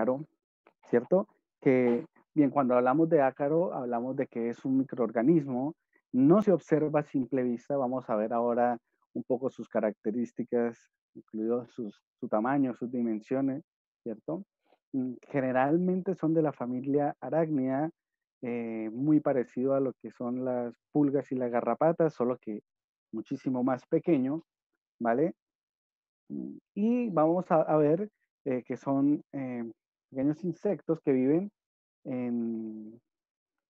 ácaro, ¿cierto? Que, bien, cuando hablamos de ácaro, hablamos de que es un microorganismo, no se observa a simple vista, vamos a ver ahora un poco sus características, incluido su tamaño, sus dimensiones, ¿cierto? Generalmente son de la familia arácnida, muy parecido a lo que son las pulgas y las garrapatas, solo que muchísimo más pequeño, ¿vale? Y vamos a ver que son pequeños insectos que viven en,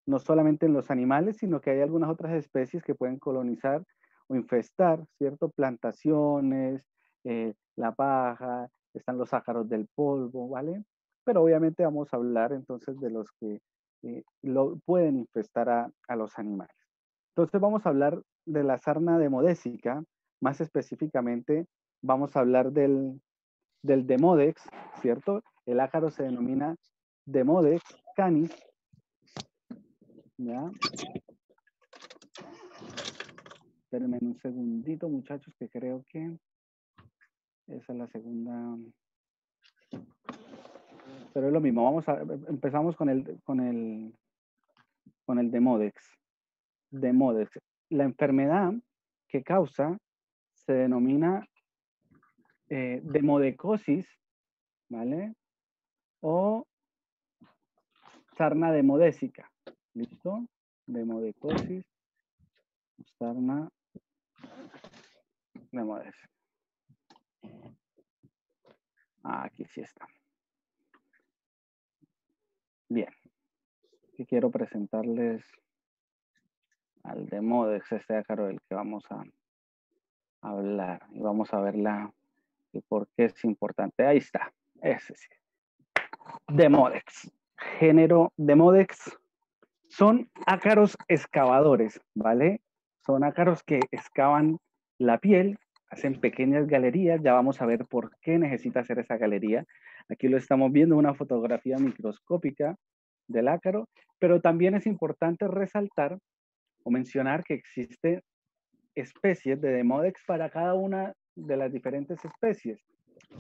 no solamente en los animales, sino que hay algunas otras especies que pueden colonizar o infestar, ¿cierto? Plantaciones, la paja, están los ácaros del polvo, ¿vale? Pero obviamente vamos a hablar entonces de los que lo pueden infestar a los animales. Entonces vamos a hablar de la sarna demodésica, más específicamente vamos a hablar del Demodex, ¿cierto? El ácaro se denomina Demodex canis, ¿ya? Espérenme un segundito, muchachos, que creo que esa es la segunda. Pero es lo mismo, empezamos con el Demodex. Demodex. La enfermedad que causa se denomina demodecosis, ¿vale? O sarna demodésica. ¿Listo? Demodecosis, sarna demodésica. Aquí sí está. Bien. Aquí quiero presentarles al Demodex, este ácaro del que vamos a hablar. Y vamos a ver y por qué es importante. Ahí está. Ese sí. Demodex. Género Demodex. Son ácaros excavadores, ¿vale? Son ácaros que excavan la piel, hacen pequeñas galerías. Ya vamos a ver por qué necesita hacer esa galería. Aquí lo estamos viendo, una fotografía microscópica del ácaro, pero también es importante resaltar o mencionar que existen especies de Demodex para cada una de las diferentes especies.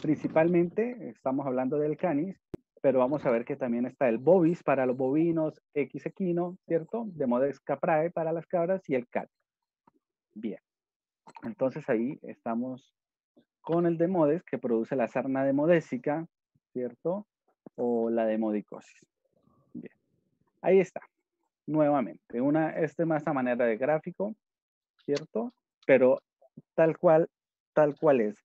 Principalmente estamos hablando del canis, pero vamos a ver que también está el bovis para los bovinos, X equino, ¿cierto? Demodex caprae para las cabras y el cat. Bien, entonces ahí estamos con el Demodex que produce la sarna demodésica, ¿cierto? O la demodicosis. Bien, ahí está, nuevamente. Este más a manera de gráfico, ¿cierto? Pero tal cual es.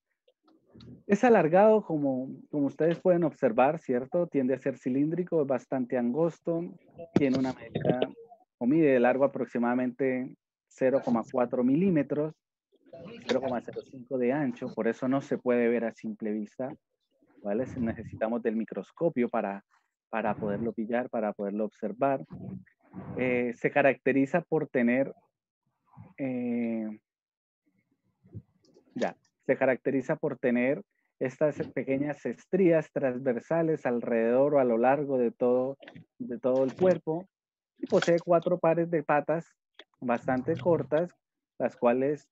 Es alargado, como ustedes pueden observar, ¿cierto? Tiende a ser cilíndrico, es bastante angosto, tiene una medida o mide de largo aproximadamente 0,4 milímetros, 0,05 de ancho, por eso no se puede ver a simple vista, ¿vale? Necesitamos del microscopio para poderlo pillar, para poderlo observar. Se caracteriza por tener se caracteriza por tener estas pequeñas estrías transversales alrededor o a lo largo de todo el cuerpo y posee 4 pares de patas bastante cortas, las cuales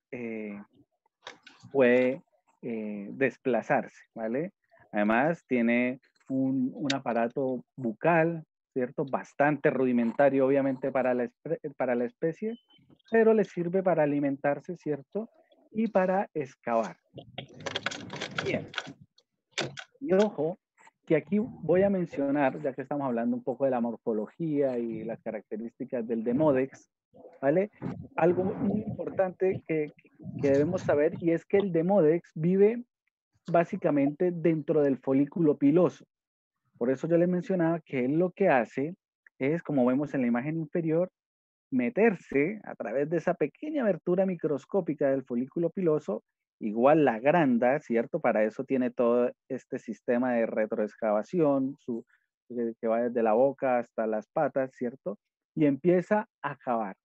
puede desplazarse, ¿vale? Además tiene un aparato bucal, ¿cierto? Bastante rudimentario, obviamente, para la especie, pero le sirve para alimentarse, ¿cierto? Y para excavar. Bien. Y ojo, que aquí voy a mencionar, ya que estamos hablando un poco de la morfología y las características del Demodex, ¿vale? Algo muy importante que debemos saber y es que el Demodex vive básicamente dentro del folículo piloso. Por eso yo les mencionaba que él lo que hace es, como vemos en la imagen inferior, meterse a través de esa pequeña abertura microscópica del folículo piloso, igual la agranda, ¿cierto? Para eso tiene todo este sistema de retroexcavación, que va desde la boca hasta las patas, ¿cierto? Y empieza a cavar,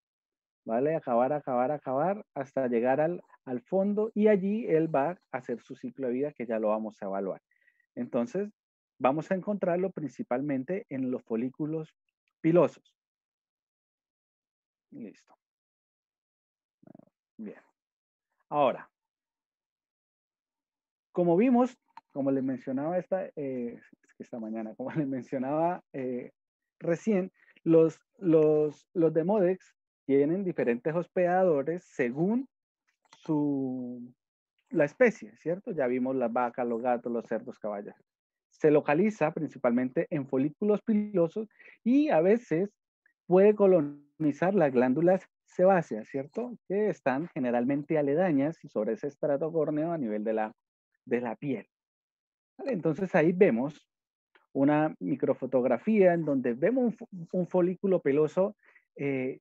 ¿vale? A cavar, hasta llegar al fondo y allí él va a hacer su ciclo de vida que ya lo vamos a evaluar. Entonces, vamos a encontrarlo principalmente en los folículos pilosos. Listo. Bien. Ahora, como vimos, como les mencionaba esta mañana, como les mencionaba recién, los Demodex tienen diferentes hospedadores según la especie, ¿cierto? Ya vimos las vacas, los gatos, los cerdos, caballos. Se localiza principalmente en folículos pilosos y a veces puede colonizar las glándulas sebáceas, ¿cierto? Que están generalmente aledañas y sobre ese estrato córneo a nivel de la piel. ¿Vale? Entonces ahí vemos una microfotografía en donde vemos un folículo peloso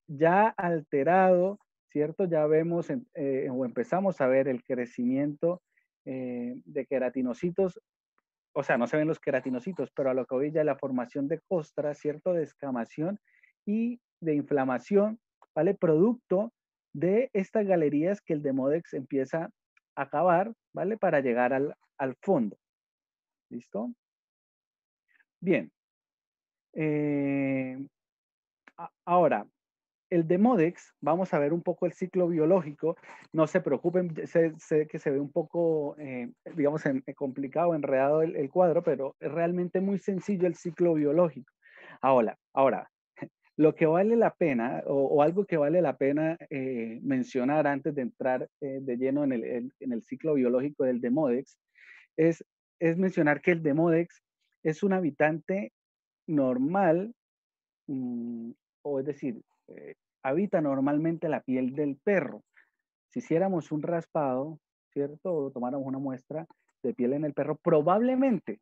ya alterado, ¿cierto? Ya vemos o empezamos a ver el crecimiento de queratinocitos, o sea, no se ven los queratinocitos, pero a lo que hoy ya la formación de costras, ¿cierto? De escamación y de inflamación, ¿vale? Producto de estas galerías que el Demodex empieza a cavar, ¿vale? Para llegar al fondo. ¿Listo? Bien. Eh, ahora, el Demodex, vamos a ver un poco el ciclo biológico. No se preocupen, sé que se ve un poco, digamos, complicado, enredado el cuadro, pero es realmente muy sencillo el ciclo biológico. Ahora, lo que vale la pena, o algo que vale la pena mencionar antes de entrar de lleno en el ciclo biológico del Demodex, es, es mencionar que el Demodex es un habitante normal, mm, o es decir, habita normalmente la piel del perro. Si hiciéramos un raspado, ¿cierto? O tomáramos una muestra de piel en el perro, probablemente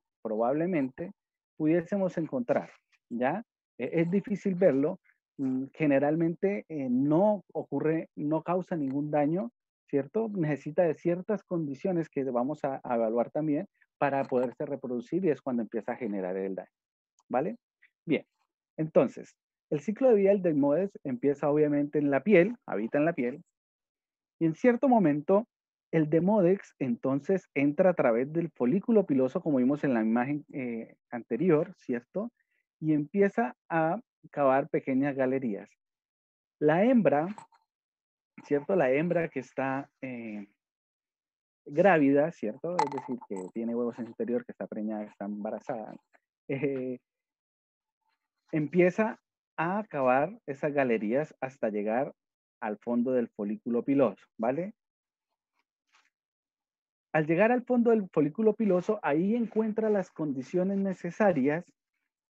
pudiésemos encontrar, ¿ya? Es difícil verlo. Generalmente no ocurre, no causa ningún daño, ¿cierto? Necesita de ciertas condiciones que vamos a evaluar también para poderse reproducir y es cuando empieza a generar el daño, ¿vale? Bien, entonces, el ciclo de vida del Demodex empieza obviamente en la piel, habita en la piel, y en cierto momento el Demodex entonces entra a través del folículo piloso, como vimos en la imagen anterior, ¿cierto? Y empieza a cavar pequeñas galerías. La hembra, ¿cierto? La hembra que está grávida, ¿cierto? Es decir, que tiene huevos en su interior, que está preñada, que está embarazada, eh, empieza a cavar esas galerías hasta llegar al fondo del folículo piloso, ¿vale? Al llegar al fondo del folículo piloso, ahí encuentra las condiciones necesarias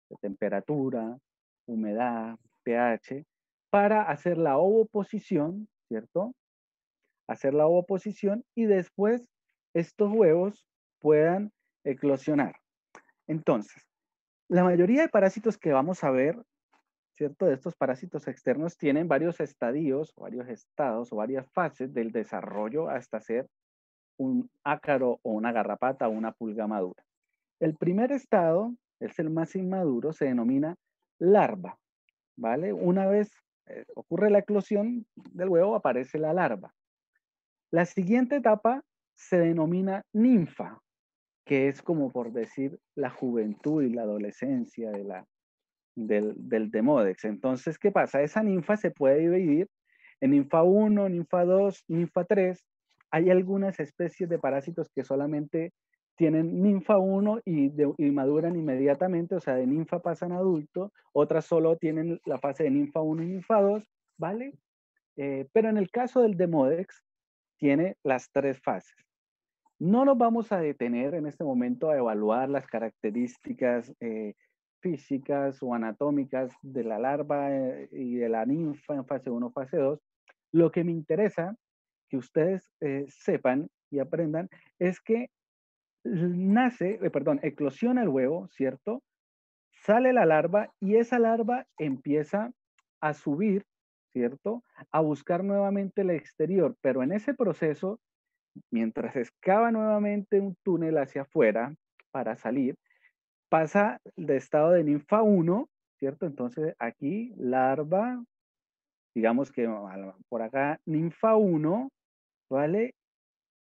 de temperatura, humedad, pH, para hacer la ovoposición, ¿cierto? Hacer la ovoposición y después estos huevos puedan eclosionar. Entonces, la mayoría de parásitos que vamos a ver, ¿cierto? De estos parásitos externos tienen varios estadios, varios estados o varias fases del desarrollo hasta ser un ácaro o una garrapata o una pulga madura. El primer estado es el más inmaduro, se denomina larva, ¿vale? Una vez ocurre la eclosión del huevo, aparece la larva. La siguiente etapa se denomina ninfa, que es como por decir la juventud y la adolescencia del Demodex. Entonces, ¿qué pasa? Esa ninfa se puede dividir en ninfa 1, ninfa 2, ninfa 3. Hay algunas especies de parásitos que solamente tienen ninfa 1 y maduran inmediatamente, o sea, de ninfa pasan a adulto. Otras solo tienen la fase de ninfa 1 y ninfa 2, ¿vale? Pero en el caso del Demodex, tiene las tres fases. No nos vamos a detener en este momento a evaluar las características físicas o anatómicas de la larva y de la ninfa en fase 1, fase 2. Lo que me interesa que ustedes sepan y aprendan es que eclosiona el huevo, ¿cierto? Sale la larva y esa larva empieza a subir, ¿cierto? A buscar nuevamente el exterior, pero en ese proceso mientras excava nuevamente un túnel hacia afuera para salir, pasa de estado de ninfa 1, ¿cierto? Entonces aquí larva, digamos que por acá ninfa 1, ¿vale?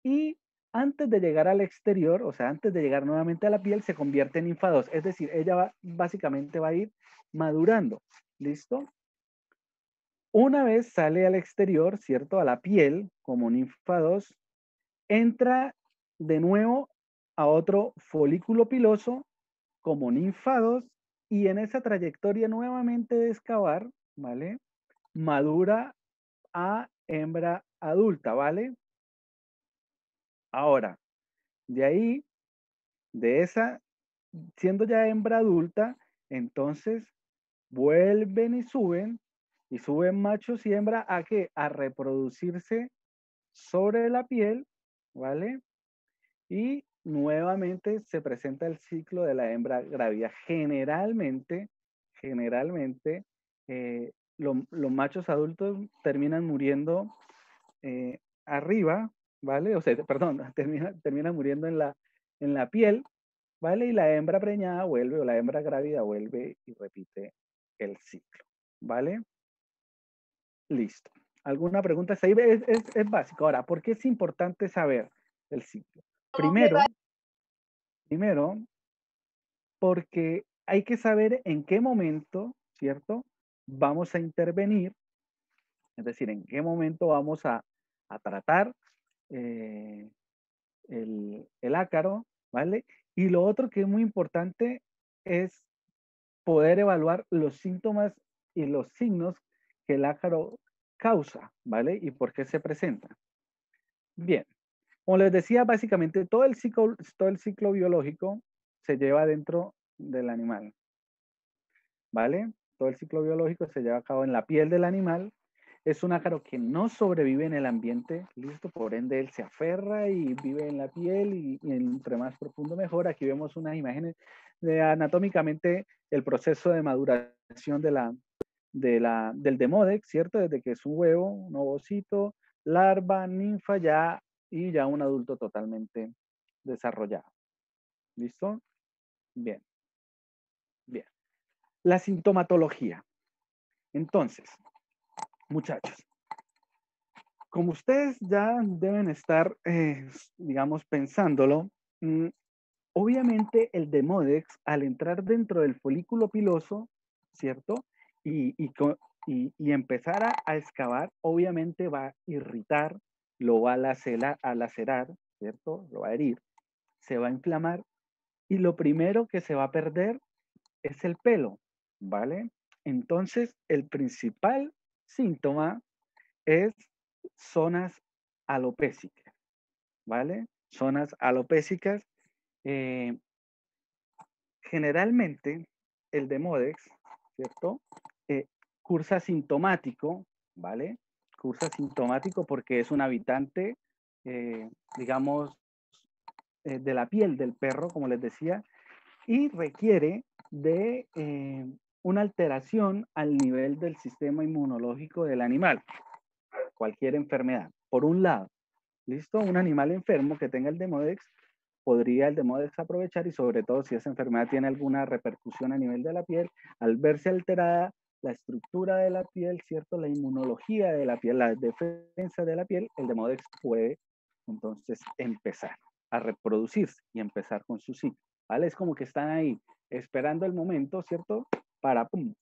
Y antes de llegar al exterior, o sea, antes de llegar nuevamente a la piel, se convierte en ninfa 2. Es decir, ella básicamente va a ir madurando. ¿Listo? Una vez sale al exterior, ¿cierto? A la piel, como ninfa 2, entra de nuevo a otro folículo piloso como ninfados y en esa trayectoria nuevamente de excavar, ¿vale? Madura a hembra adulta, ¿vale? Ahora, de ahí, de esa, siendo ya hembra adulta, entonces vuelven y suben machos y hembra a qué? A reproducirse sobre la piel, ¿vale? Y nuevamente se presenta el ciclo de la hembra grávida. Generalmente, los machos adultos terminan muriendo arriba, ¿vale? O sea, perdón, terminan muriendo en la piel, ¿vale? Y la hembra preñada vuelve, o la hembra grávida vuelve y repite el ciclo, ¿vale? Listo. ¿Alguna pregunta? Es básico. Ahora, ¿por qué es importante saber el ciclo? Primero, primero, porque hay que saber en qué momento, ¿cierto? Vamos a intervenir, es decir, en qué momento vamos a tratar eh, el ácaro, ¿vale? Y lo otro que es muy importante es poder evaluar los síntomas y los signos que el ácaro causa, ¿vale? Y por qué se presenta. Bien, como les decía, básicamente todo el ciclo biológico se lleva dentro del animal, ¿vale? Todo el ciclo biológico se lleva a cabo en la piel del animal. Es un ácaro que no sobrevive en el ambiente, listo, por ende él se aferra y vive en la piel y entre más profundo mejor. Aquí vemos unas imágenes de anatómicamente el proceso de maduración del Demodex, ¿cierto? Desde que es un huevo, un ovocito, larva, ninfa ya y ya un adulto totalmente desarrollado. ¿Listo? Bien, bien. La sintomatología. Entonces, muchachos, como ustedes ya deben estar, digamos, pensándolo, obviamente el Demodex, al entrar dentro del folículo piloso, ¿cierto? Y empezar a excavar, obviamente va a irritar, lo va a lacerar, ¿cierto? Lo va a herir, se va a inflamar y lo primero que se va a perder es el pelo, ¿vale? Entonces, el principal síntoma es zonas alopécicas, ¿vale? Zonas alopécicas. eh, Generalmente, el Demodex, ¿cierto? Eh, cursa sintomático, ¿vale? Cursa sintomático porque es un habitante, digamos, de la piel del perro, como les decía, y requiere de una alteración al nivel del sistema inmunológico del animal, cualquier enfermedad. Por un lado, ¿listo? Un animal enfermo que tenga el Demodex, podría el Demodex aprovechar y sobre todo si esa enfermedad tiene alguna repercusión a nivel de la piel, al verse alterada la estructura de la piel, ¿cierto? La inmunología de la piel, la defensa de la piel, el Demodex puede entonces empezar a reproducirse y empezar con su ciclo, ¿vale? Es como que están ahí esperando el momento, ¿cierto? Para, pum,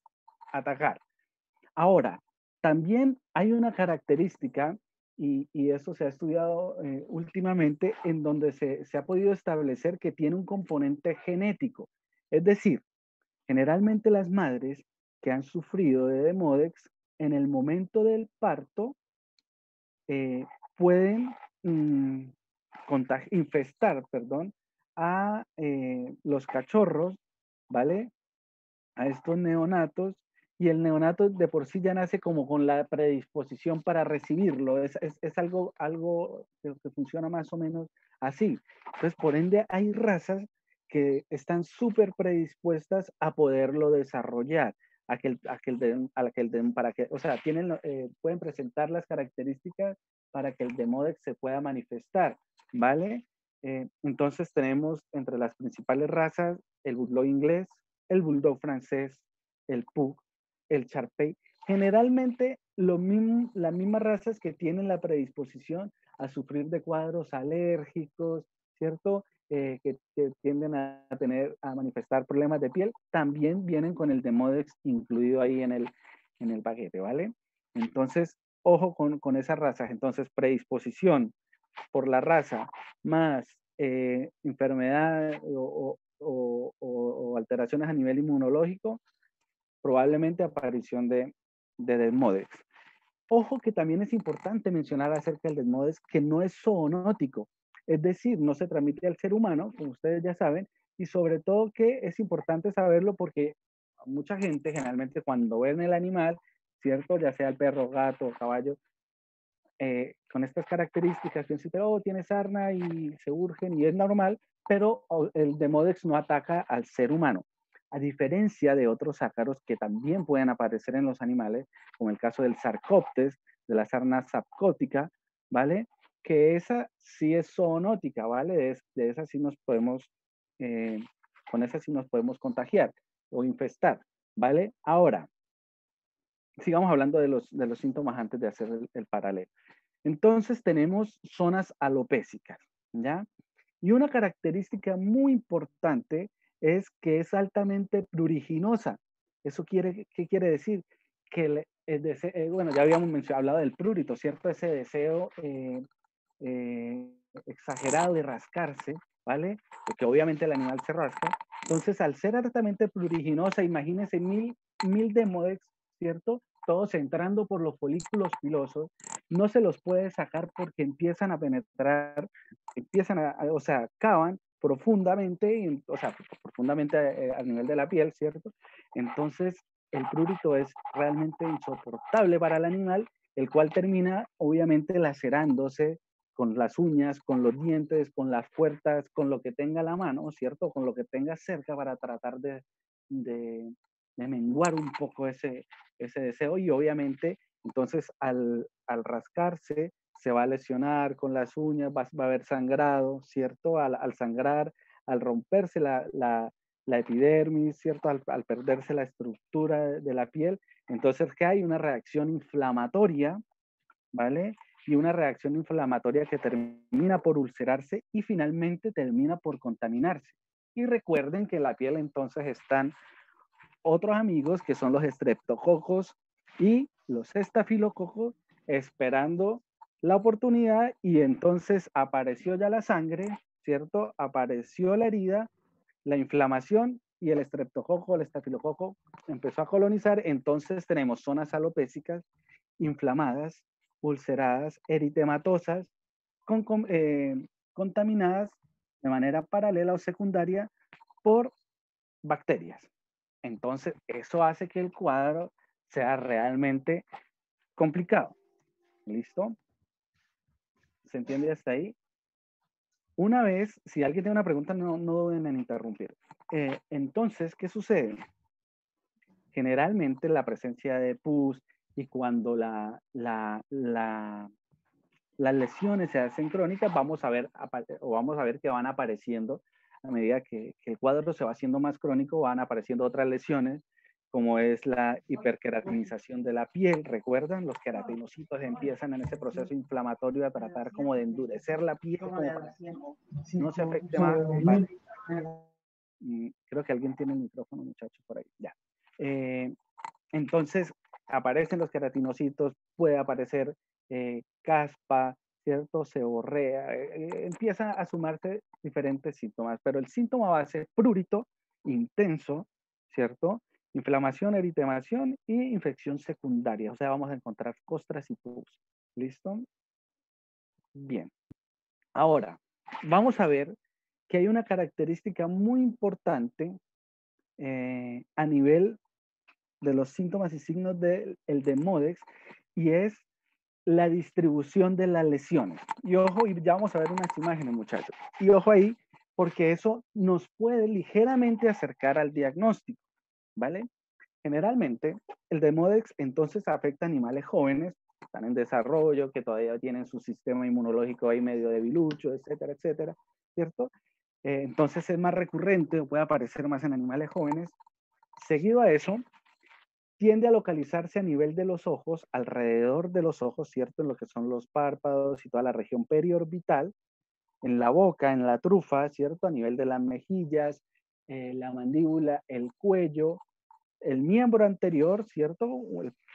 atacar. Ahora, también hay una característica, y eso se ha estudiado últimamente, en donde se ha podido establecer que tiene un componente genético. Es decir, generalmente las madres que han sufrido de Demodex, en el momento del parto, eh, pueden infestar, perdón, a los cachorros, ¿vale? A estos neonatos y el neonato de por sí ya nace como con la predisposición para recibirlo. Es algo que funciona más o menos así. Entonces, por ende, hay razas que están súper predispuestas a poderlo desarrollar, para que, o sea, pueden presentar las características para que el Demodex se pueda manifestar, ¿vale? Entonces tenemos entre las principales razas el Bulldog inglés, el Bulldog francés, el Pug, el Shar-Pei. Generalmente las mismas razas que tienen la predisposición a sufrir de cuadros alérgicos, ¿cierto? Que tienden a manifestar problemas de piel, también vienen con el Demodex incluido ahí en el paquete, ¿vale? Entonces, ojo con esas razas. Entonces, predisposición por la raza más enfermedad o alteraciones a nivel inmunológico, probablemente aparición de Desmodex. Ojo que también es importante mencionar acerca del Desmodex que no es zoonótico, es decir, no se transmite al ser humano, como ustedes ya saben, y sobre todo que es importante saberlo porque mucha gente generalmente cuando ven el animal, ¿cierto? Ya sea el perro, gato o caballo, con estas características, piensan, oh, tiene sarna y se urgen y es normal, pero el Demodex no ataca al ser humano. A diferencia de otros ácaros que también pueden aparecer en los animales, como el caso del Sarcoptes, de la sarna sapcótica, ¿vale? Que esa sí es zoonótica, ¿vale? De esa sí nos podemos, eh, con esa sí nos podemos contagiar o infestar, ¿vale? Ahora, sigamos hablando de los síntomas antes de hacer el paralelo. Entonces tenemos zonas alopécicas, ¿ya? Y una característica muy importante es que es altamente pruriginosa. ¿Qué quiere decir? Que bueno, ya habíamos hablado del prurito, ¿cierto? Ese deseo exagerado de rascarse, ¿vale? Porque obviamente el animal se rasca. Entonces, al ser altamente pruriginosa, imagínense mil Demodex, ¿cierto? Todos entrando por los folículos pilosos, no se los puede sacar porque empiezan a penetrar, o sea, cavan profundamente, o sea, profundamente a nivel de la piel, ¿cierto? Entonces, el prurito es realmente insoportable para el animal, el cual termina obviamente lacerándose con las uñas, con los dientes, con las puertas, con lo que tenga a la mano, ¿cierto? Con lo que tenga cerca para tratar de, de menguar un poco ese deseo y obviamente entonces al rascarse se va a lesionar con las uñas, va a haber sangrado, ¿cierto? Al sangrar, al romperse la epidermis, ¿cierto? Al perderse la estructura de la piel, entonces que hay una reacción inflamatoria, ¿vale? Y una reacción inflamatoria que termina por ulcerarse y finalmente termina por contaminarse. Y recuerden que en la piel entonces están otros amigos que son los estreptococos y los estafilococos esperando la oportunidad y entonces apareció ya la sangre, ¿cierto? Apareció la herida, la inflamación y el estreptococo, el estafilococo empezó a colonizar, entonces tenemos zonas alopécicas inflamadas, ulceradas, eritematosas, contaminadas de manera paralela o secundaria por bacterias. Entonces, eso hace que el cuadro sea realmente complicado. ¿Listo? ¿Se entiende hasta ahí? Una vez, si alguien tiene una pregunta, no deben en interrumpir. Entonces, ¿qué sucede? Generalmente la presencia de pus y cuando las lesiones se hacen crónicas, vamos a ver que van apareciendo a medida que el cuadro se va haciendo más crónico, van apareciendo otras lesiones, como es la hiperqueratinización de la piel. ¿Recuerdan? Los queratinocitos empiezan en ese proceso inflamatorio a tratar como de endurecer la piel, como para que no se afecte más. Vale. Creo que alguien tiene el micrófono, muchachos, por ahí. Ya. Entonces, aparecen los queratinocitos, puede aparecer caspa, ¿cierto? Seborrea, empieza a sumarse diferentes síntomas, pero el síntoma va a ser prurito intenso, ¿cierto? Inflamación, eritemación y infección secundaria, o sea, vamos a encontrar costras y pus. ¿Listo? Bien. Ahora, vamos a ver que hay una característica muy importante a nivel de los síntomas y signos del Demodex y es la distribución de las lesiones. Y ojo, y ya vamos a ver unas imágenes, muchachos. Y ojo ahí, porque eso nos puede ligeramente acercar al diagnóstico, ¿vale? Generalmente, el Demodex entonces afecta a animales jóvenes, que están en desarrollo, que todavía tienen su sistema inmunológico ahí medio debilucho, etcétera, etcétera, ¿cierto? Entonces es más recurrente, puede aparecer más en animales jóvenes. Seguido a eso, tiende a localizarse a nivel de los ojos, alrededor de los ojos, ¿cierto? En lo que son los párpados y toda la región periorbital, en la boca, en la trufa, ¿cierto? A nivel de las mejillas, la mandíbula, el cuello, el miembro anterior, ¿cierto?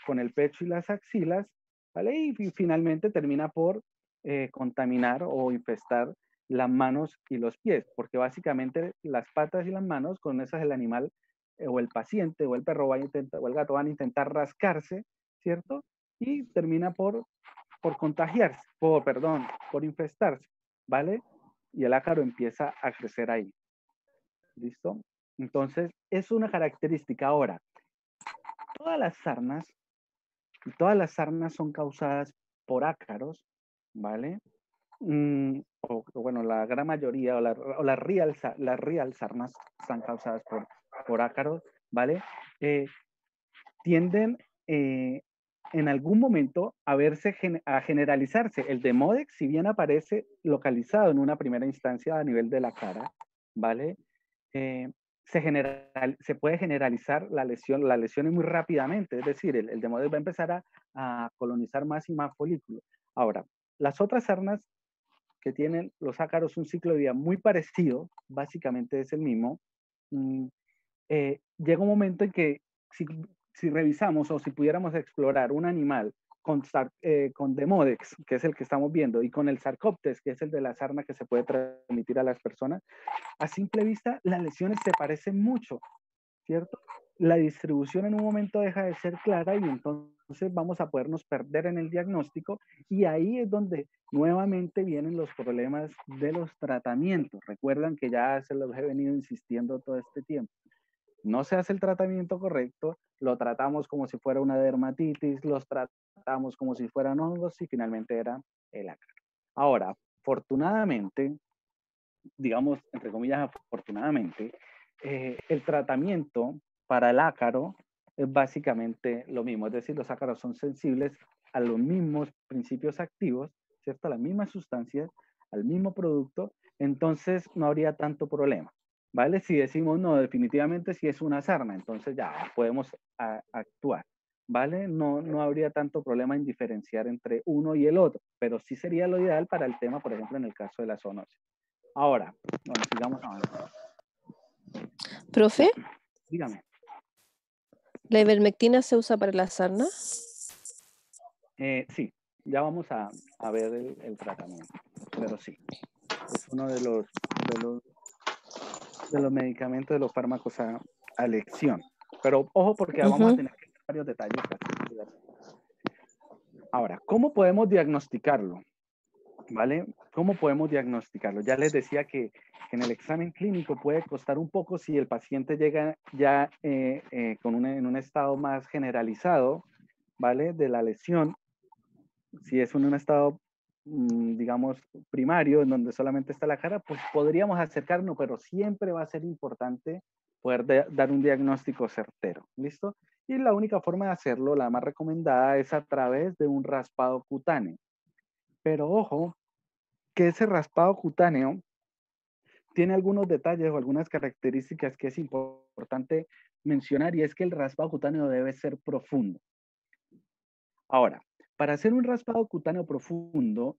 Con el pecho y las axilas, ¿vale? Y finalmente termina por contaminar o infestar las manos y los pies, porque básicamente las patas y las manos, con esas el animal o el paciente o el perro va a intentar, o el gato van a intentar rascarse, ¿cierto? Y termina por contagiarse, perdón, por infestarse, ¿vale? Y el ácaro empieza a crecer ahí. ¿Listo? Entonces, es una característica. Ahora, todas las sarnas, y todas las sarnas son causadas por ácaros, ¿vale? O bueno, la gran mayoría, o las real sarnas están causadas por ácaros, ¿vale? Tienden en algún momento a verse, a generalizarse. El Demodex, si bien aparece localizado en una primera instancia a nivel de la cara, ¿vale? Eh, se puede generalizar las lesiones muy rápidamente, es decir, el Demodex va a empezar a colonizar más y más folículos. Ahora, las otras sarnas que tienen los ácaros un ciclo de vida muy parecido, básicamente es el mismo, llega un momento en que si revisamos o si pudiéramos explorar un animal con Demodex, que es el que estamos viendo, y con el Sarcoptes, que es el de la sarna que se puede transmitir a las personas, a simple vista las lesiones se parecen mucho, ¿cierto? La distribución en un momento deja de ser clara y entonces vamos a podernos perder en el diagnóstico y ahí es donde nuevamente vienen los problemas de los tratamientos. Recuerdan que ya se los he venido insistiendo todo este tiempo. No se hace el tratamiento correcto, lo tratamos como si fuera una dermatitis, los tratamos como si fueran hongos y finalmente era el ácaro. Ahora, afortunadamente, digamos, entre comillas, afortunadamente, el tratamiento para el ácaro es básicamente lo mismo, es decir, los ácaros son sensibles a los mismos principios activos, ¿cierto? A las mismas sustancias, al mismo producto, entonces no habría tanto problema, ¿vale? Si decimos, no, definitivamente si es una sarna, entonces ya podemos actuar, ¿vale? No, no habría tanto problema en diferenciar entre uno y el otro, pero sí sería lo ideal para el tema, por ejemplo, en el caso de la zoonosis. Ahora, bueno, sigamos avanzando. Profe, Dígame. ¿la ivermectina se usa para la sarna? Sí, ya vamos a ver el tratamiento, pero sí, es uno de los medicamentos, de los fármacos a elección. Pero ojo porque vamos a tener que ver varios detalles. Ahora, ¿cómo podemos diagnosticarlo? ¿Vale? ¿Cómo podemos diagnosticarlo? Ya les decía que en el examen clínico puede costar un poco si el paciente llega ya en un estado más generalizado, ¿vale? De la lesión. Si es en un estado, digamos, primario, en donde solamente está la cara, pues podríamos acercarnos, pero siempre va a ser importante poder dar un diagnóstico certero. ¿Listo? Y la única forma de hacerlo, la más recomendada, es a través de un raspado cutáneo. Pero ojo, que ese raspado cutáneo tiene algunos detalles o algunas características que es importante mencionar y es que el raspado cutáneo debe ser profundo. Ahora, para hacer un raspado cutáneo profundo,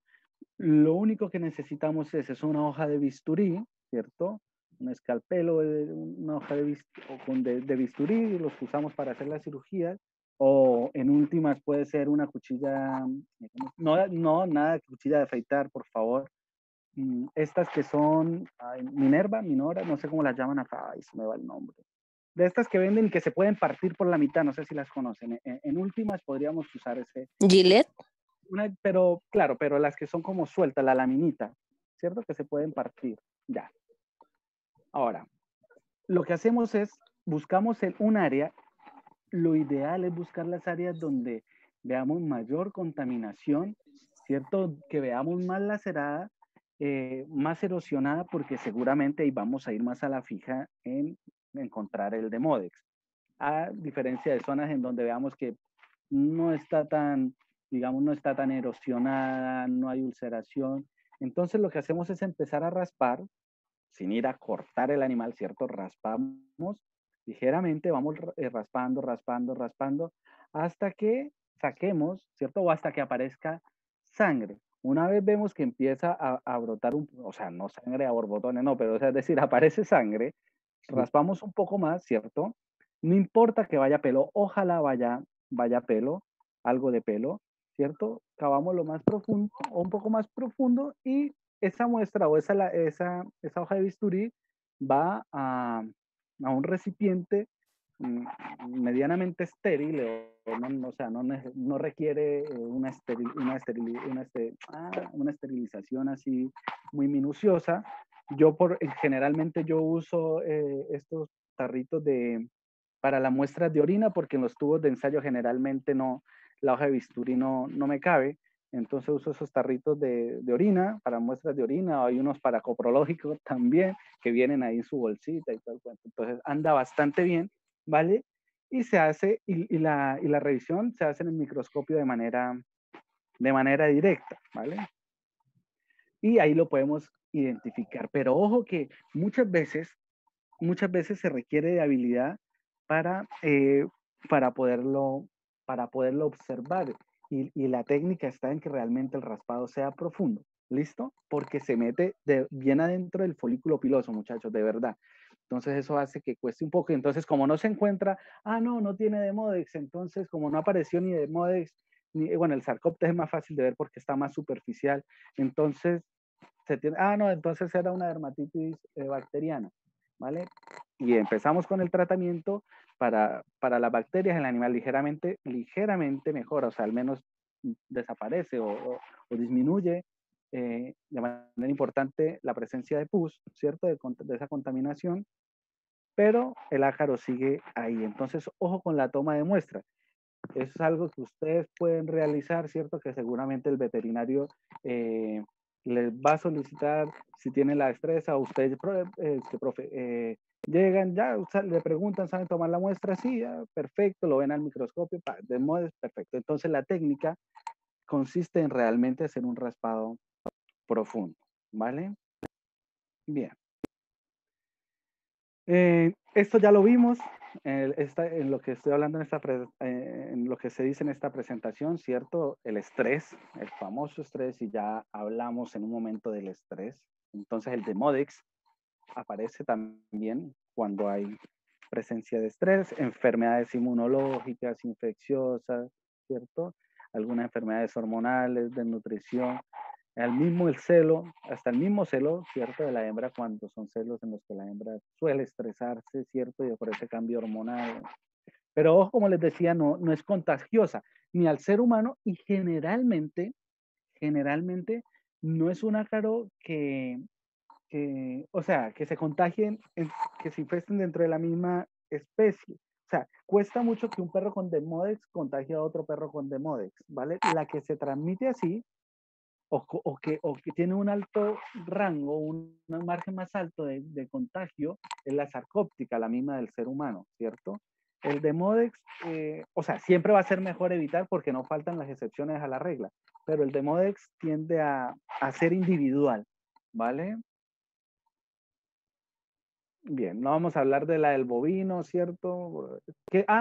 lo único que necesitamos es una hoja de bisturí, ¿cierto? Un escalpelo, una hoja de bisturí, los que usamos para hacer la cirugía, o en últimas puede ser una cuchilla, no, nada de cuchilla de afeitar, por favor. Estas que son Minerva, Minora, no sé cómo las llaman acá, ahí se me va el nombre. De estas que venden y que se pueden partir por la mitad, no sé si las conocen. En últimas podríamos usar Gillette. pero claro, pero las que son como sueltas, la laminita, ¿cierto? Que se pueden partir. Ya. Ahora, lo que hacemos es, buscamos un área, lo ideal es buscar las áreas donde veamos mayor contaminación, ¿cierto? Que veamos más lacerada, más erosionada, porque seguramente ahí vamos a ir más a la fija en encontrar el Demodex. A diferencia de zonas en donde veamos que no está tan, digamos, no está tan erosionada, no hay ulceración. Entonces lo que hacemos es empezar a raspar, sin ir a cortar el animal, ¿cierto? Raspamos ligeramente, vamos raspando, raspando, raspando, hasta que saquemos, ¿cierto? O hasta que aparezca sangre. Una vez vemos que empieza a brotar, o sea, no sangre a borbotones, no, pero o sea, es decir, aparece sangre, raspamos un poco más, ¿cierto? No importa que vaya pelo, ojalá vaya pelo, algo de pelo, ¿cierto? Cavamos lo más profundo o un poco más profundo y esa muestra o esa hoja de bisturí va a un recipiente medianamente estéril, o sea, no requiere una esterilización así muy minuciosa. Generalmente yo uso estos tarritos para las muestras de orina, porque en los tubos de ensayo generalmente la hoja de bisturí no me cabe. Entonces uso esos tarritos de orina para muestras de orina, o hay unos para coprológicos también, que vienen ahí en su bolsita y todo el cuento. Entonces anda bastante bien, ¿vale? Y se hace, y la revisión se hace en el microscopio de manera directa, ¿vale? Y ahí lo podemos identificar. Pero ojo que muchas veces se requiere de habilidad para, eh, para, poderlo, para poderlo observar. Y la técnica está en que realmente el raspado sea profundo. ¿Listo? Porque se mete bien adentro del folículo piloso, muchachos, de verdad. Entonces eso hace que cueste un poco. Entonces, como no se encuentra, no tiene Demodex. Entonces, como no apareció ni Demodex, bueno, el Sarcoptes es más fácil de ver porque está más superficial. Entonces, entonces era una dermatitis bacteriana, ¿vale? Y empezamos con el tratamiento para las bacterias. El animal ligeramente mejora, o sea, al menos desaparece o disminuye de manera importante la presencia de pus, ¿cierto? De esa contaminación, pero el ácaro sigue ahí. Entonces, ojo con la toma de muestra. Eso es algo que ustedes pueden realizar, ¿cierto? Que seguramente el veterinario les va a solicitar si tienen la destreza, o ustedes, llegan ya, le preguntan, ¿saben tomar la muestra? Sí, ya, perfecto, lo ven al microscopio, de modo es perfecto. Entonces la técnica consiste en realmente hacer un raspado profundo, ¿vale? Bien. Esto ya lo vimos en lo que estoy hablando en lo que se dice en esta presentación, ¿cierto? El estrés, el famoso estrés, y ya hablamos en un momento del estrés. Entonces el Demodex aparece también cuando hay presencia de estrés, enfermedades inmunológicas, infecciosas, ¿cierto? Algunas enfermedades hormonales, de nutrición, hasta el mismo celo, ¿cierto? De la hembra, cuando son celos en los que la hembra suele estresarse, ¿cierto? Y por ese cambio hormonal. Pero ojo, como les decía, no es contagiosa ni al ser humano, y generalmente no es un ácaro o sea, que se contagien, que se infesten dentro de la misma especie. O sea, cuesta mucho que un perro con Demodex contagie a otro perro con Demodex, ¿vale? La que se transmite así, o que tiene un alto rango, un margen más alto de contagio, es la sarcóptica, la misma del ser humano, ¿cierto? El Demodex, o sea, siempre va a ser mejor evitar porque no faltan las excepciones a la regla, pero el Demodex tiende a ser individual, ¿vale? Bien, no vamos a hablar de la del bovino, ¿cierto?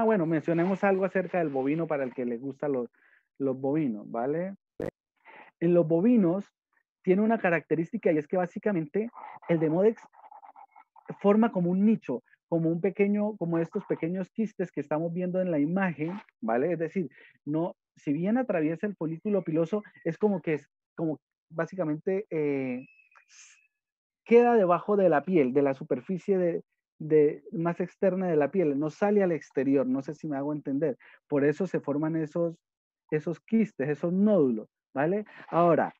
Bueno, mencionemos algo acerca del bovino para el que le gustan los bovinos, ¿vale? En los bovinos tiene una característica, y es que básicamente el Demodex forma como un nicho, como estos pequeños quistes que estamos viendo en la imagen, ¿vale? Es decir, si bien atraviesa el folículo piloso, es como básicamente queda debajo de la piel, de la superficie más externa de la piel, no sale al exterior, no sé si me hago entender. Por eso se forman esos quistes, esos nódulos, ¿vale? Ahora,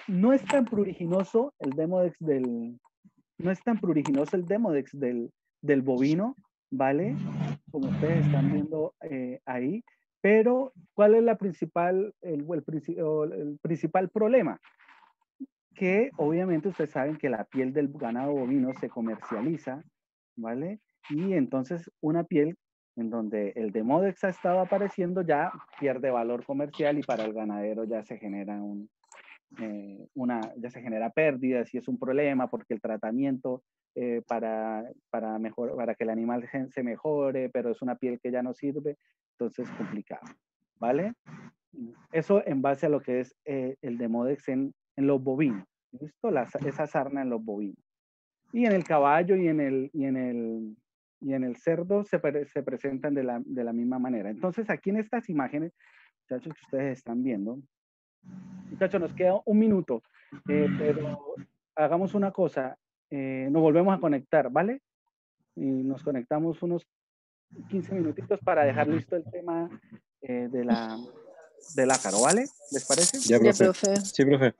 no es tan pruriginoso el Demodex del bovino, ¿vale? Como ustedes están viendo ahí. Pero, ¿cuál es el principal problema? Que obviamente ustedes saben que la piel del ganado bovino se comercializa, ¿vale? Y entonces una piel en donde el Demodex ha estado apareciendo ya pierde valor comercial, y para el ganadero ya se genera ya se genera pérdidas, y es un problema porque el tratamiento para que el animal se mejore, pero es una piel que ya no sirve, entonces es complicado, ¿vale? Eso en base a lo que es el Demodex en los bovinos. ¿Listo? Esa sarna en los bovinos. Y en el caballo y en el cerdo se presentan de la misma manera. Entonces, aquí en estas imágenes, muchachos, que ustedes están viendo, Muchachos, nos queda un minuto, pero hagamos una cosa, nos volvemos a conectar, ¿vale? Y nos conectamos unos 15 minutitos para dejar listo el tema del ácaro, ¿vale? ¿Les parece? Ya, Ya, profe. profe. Sí, profe.